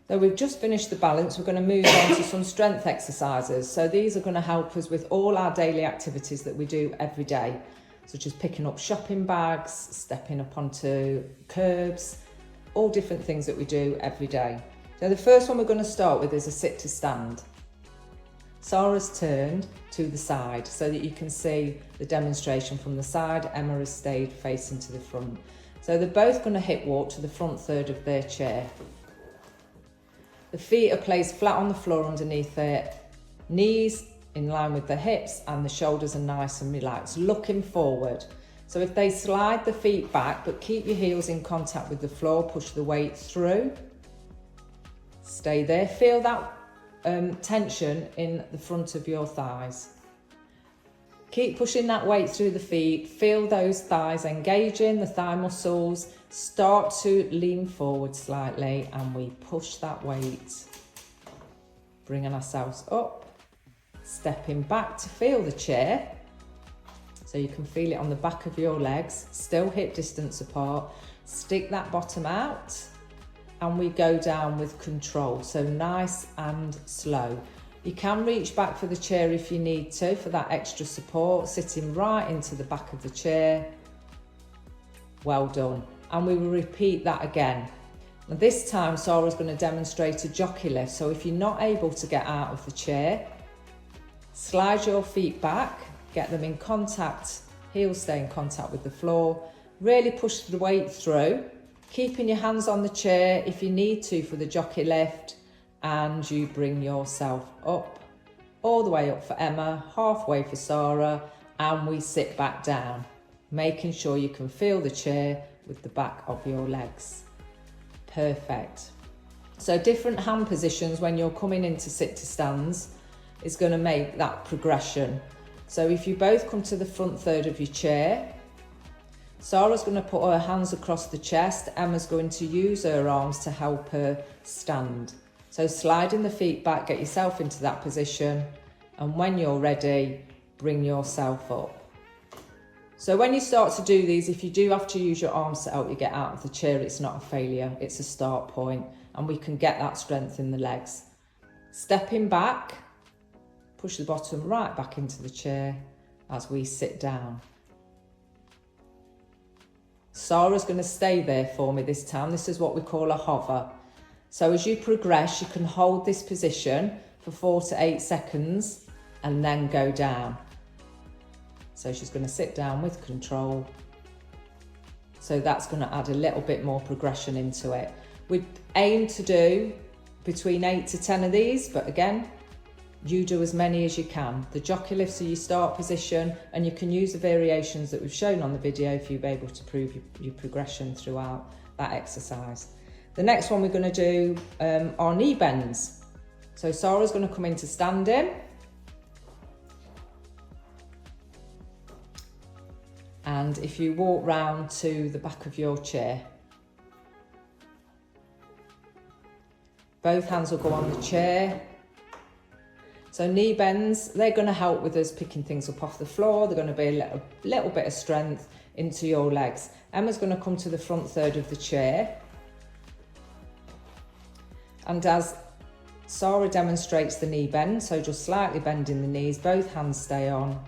So we've just finished the balance. We're going to move on to some strength exercises. So these are going to help us with all our daily activities that we do every day, such as picking up shopping bags, stepping up onto curbs, all different things that we do every day. So the first one we're going to start with is a sit to stand. Sarah's turned to the side so that you can see the demonstration from the side. Emma has stayed facing to the front. So they're both going to hip walk to the front third of their chair. The feet are placed flat on the floor underneath their knees, in line with the hips, and the shoulders are nice and relaxed, looking forward. So if they slide the feet back, but keep your heels in contact with the floor, push the weight through. Stay there. Feel that tension in the front of your thighs. Keep pushing that weight through the feet. Feel those thighs engaging, the thigh muscles. Start to lean forward slightly and we push that weight. Bringing ourselves up, stepping back to feel the chair. So you can feel it on the back of your legs, still hip distance apart. Stick that bottom out and we go down with control. So nice and slow. You can reach back for the chair if you need to for that extra support, sitting right into the back of the chair. Well done. And we will repeat that again. Now this time Sarah's going to demonstrate a jockey lift. So if you're not able to get out of the chair, slide your feet back, get them in contact, heels stay in contact with the floor. Really push the weight through, keeping your hands on the chair if you need to for the jockey lift, and you bring yourself up, all the way up for Emma, halfway for Sarah, and we sit back down, making sure you can feel the chair with the back of your legs. Perfect. So different hand positions when you're coming into sit to stands is going to make that progression. So if you both come to the front third of your chair, Sarah's going to put her hands across the chest. Emma's going to use her arms to help her stand. So sliding the feet back, get yourself into that position. And when you're ready, bring yourself up. So when you start to do these, if you do have to use your arms to help you get out of the chair, it's not a failure, it's a start point, and we can get that strength in the legs. Stepping back, push the bottom right back into the chair as we sit down. Sarah's going to stay there for me this time. This is what we call a hover. So as you progress, you can hold this position for 4 to 8 seconds and then go down. So she's going to sit down with control. So that's going to add a little bit more progression into it. We aim to do between 8 to 10 of these, but again, you do as many as you can. The jockey lifts are your start position, and you can use the variations that we've shown on the video if you're able to prove your progression throughout that exercise. The next one we're going to do are knee bends. So Sarah's going to come into standing. And if you walk round to the back of your chair, both hands will go on the chair. So knee bends, they're going to help with us picking things up off the floor. They're going to be a little bit of strength into your legs. Emma's going to come to the front third of the chair. And as Sarah demonstrates the knee bend, so just slightly bending the knees, both hands stay on.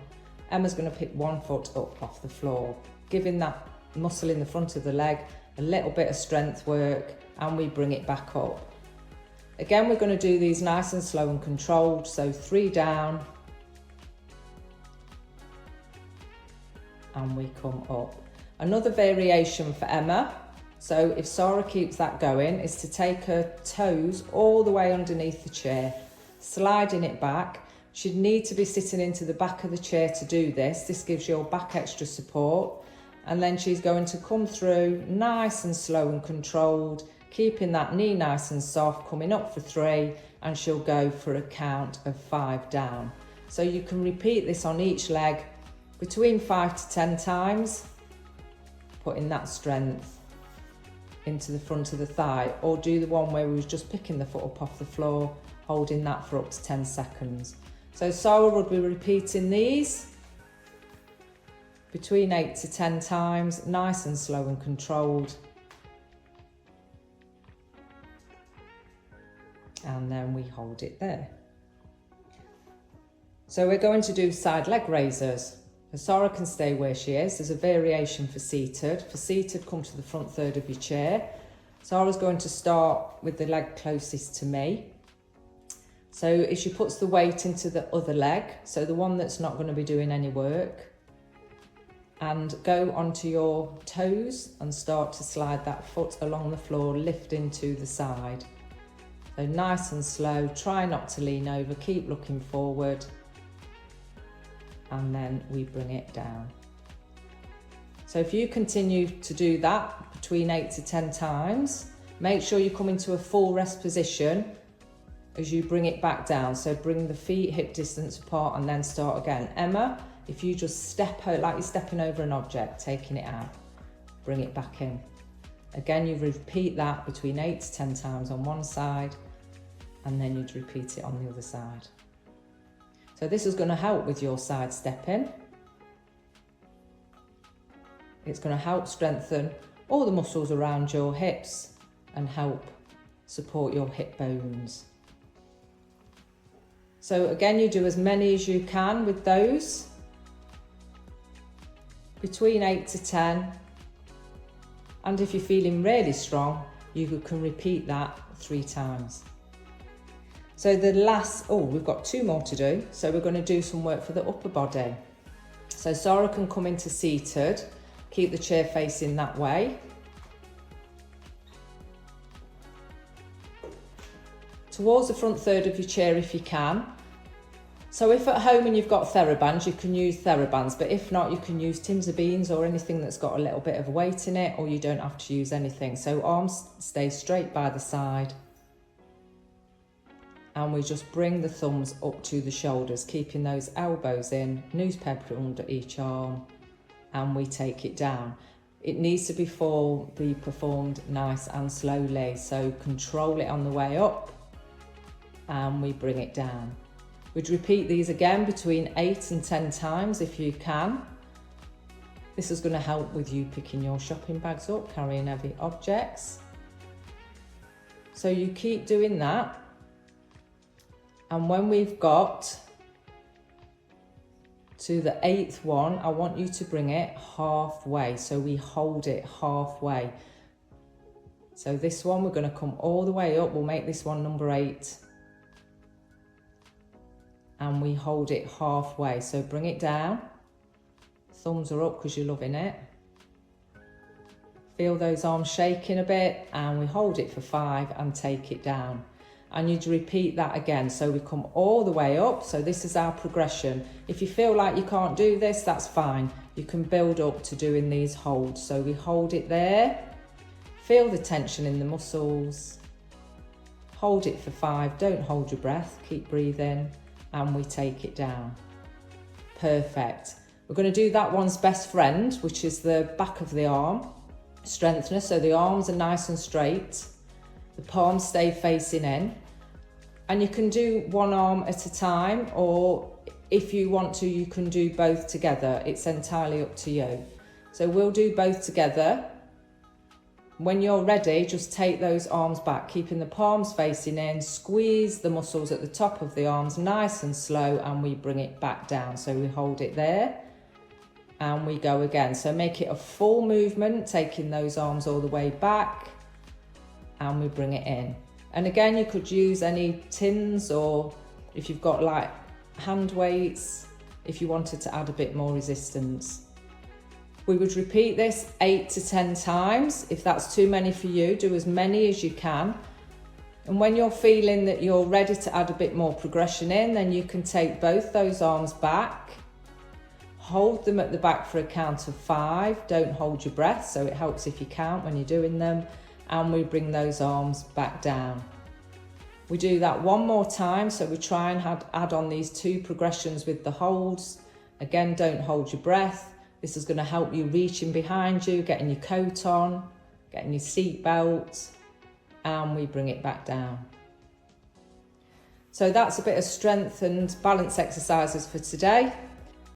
Emma's going to pick one foot up off the floor, giving that muscle in the front of the leg a little bit of strength work, and we bring it back up. Again, we're going to do these nice and slow and controlled. So 3 down, and we come up. Another variation for Emma. So if Sarah keeps that going, is to take her toes all the way underneath the chair, sliding it back. She'd need to be sitting into the back of the chair to do this. This gives your back extra support. And then she's going to come through nice and slow and controlled, keeping that knee nice and soft, coming up for 3, and she'll go for a count of 5 down. So you can repeat this on each leg between 5 to 10 times, putting that strength into the front of the thigh, or do the one where we was just picking the foot up off the floor, holding that for up to 10 seconds. So Sarah would be repeating these between 8 to 10 times, nice and slow and controlled. and then we hold it there. So we're going to do side leg raisers. Sarah can stay where she is. There's a variation for seated. For seated, come to the front third of your chair. Sarah's going to start with the leg closest to me. So if she puts the weight into the other leg, so the one that's not going to be doing any work, and go onto your toes and start to slide that foot along the floor, lifting to the side. So nice and slow, try not to lean over, keep looking forward, and then we bring it down. So if you continue to do that between 8 to 10 times, make sure you come into a full rest position as you bring it back down. So bring the feet hip distance apart and then start again. Emma, if you just step out like you're stepping over an object, taking it out, bring it back in. Again, you repeat that between 8 to 10 times on one side, and then you'd repeat it on the other side. So this is going to help with your side stepping. It's going to help strengthen all the muscles around your hips and help support your hip bones. So again, you do as many as you can with those, between 8 to 10. And if you're feeling really strong, you can repeat that 3 times. So the last, we've got 2 more to do. So we're going to do some work for the upper body. So Sarah can come into seated, keep the chair facing that way. Towards the front third of your chair if you can. So if at home and you've got TheraBands, you can use TheraBands, but if not, you can use tins of beans or anything that's got a little bit of weight in it, or you don't have to use anything. So arms stay straight by the side. And we just bring the thumbs up to the shoulders, keeping those elbows in, newspaper under each arm, and we take it down. It needs to be performed nice and slowly, so control it on the way up, and we bring it down. We'd repeat these again between 8 and 10 times if you can. This is going to help with you picking your shopping bags up, carrying heavy objects. So you keep doing that. And when we've got to the 8th one, I want you to bring it halfway. So we hold it halfway. So this one, we're going to come all the way up. We'll make this one number 8. And we hold it halfway. So bring it down. Thumbs are up because you're loving it. Feel those arms shaking a bit, and we hold it for 5 and take it down. And you'd repeat that again. So we come all the way up. So this is our progression. If you feel like you can't do this, that's fine. You can build up to doing these holds. So we hold it there. Feel the tension in the muscles. Hold it for 5. Don't hold your breath. Keep breathing. And we take it down. Perfect. We're going to do that one's best friend, which is the back of the arm. Strengthener. So the arms are nice and straight. The palms stay facing in, and you can do one arm at a time, or if you want to, you can do both together. It's entirely up to you. So we'll do both together. When you're ready, just take those arms back, keeping the palms facing in, squeeze the muscles at the top of the arms nice and slow, and we bring it back down. So we hold it there and we go again. So make it a full movement, taking those arms all the way back, and we bring it in. And again, you could use any tins, or if you've got like hand weights, if you wanted to add a bit more resistance. We would repeat this 8 to 10 times. If that's too many for you, do as many as you can. And when you're feeling that you're ready to add a bit more progression in, then you can take both those arms back, hold them at the back for a count of 5. Don't hold your breath, so it helps if you count when you're doing them. And we bring those arms back down. We do that one more time, so we try and add on these 2 progressions with the holds. Again, don't hold your breath. This is going to help you reaching behind you, getting your coat on, getting your seat belt, and we bring it back down. So that's a bit of strength and balance exercises for today.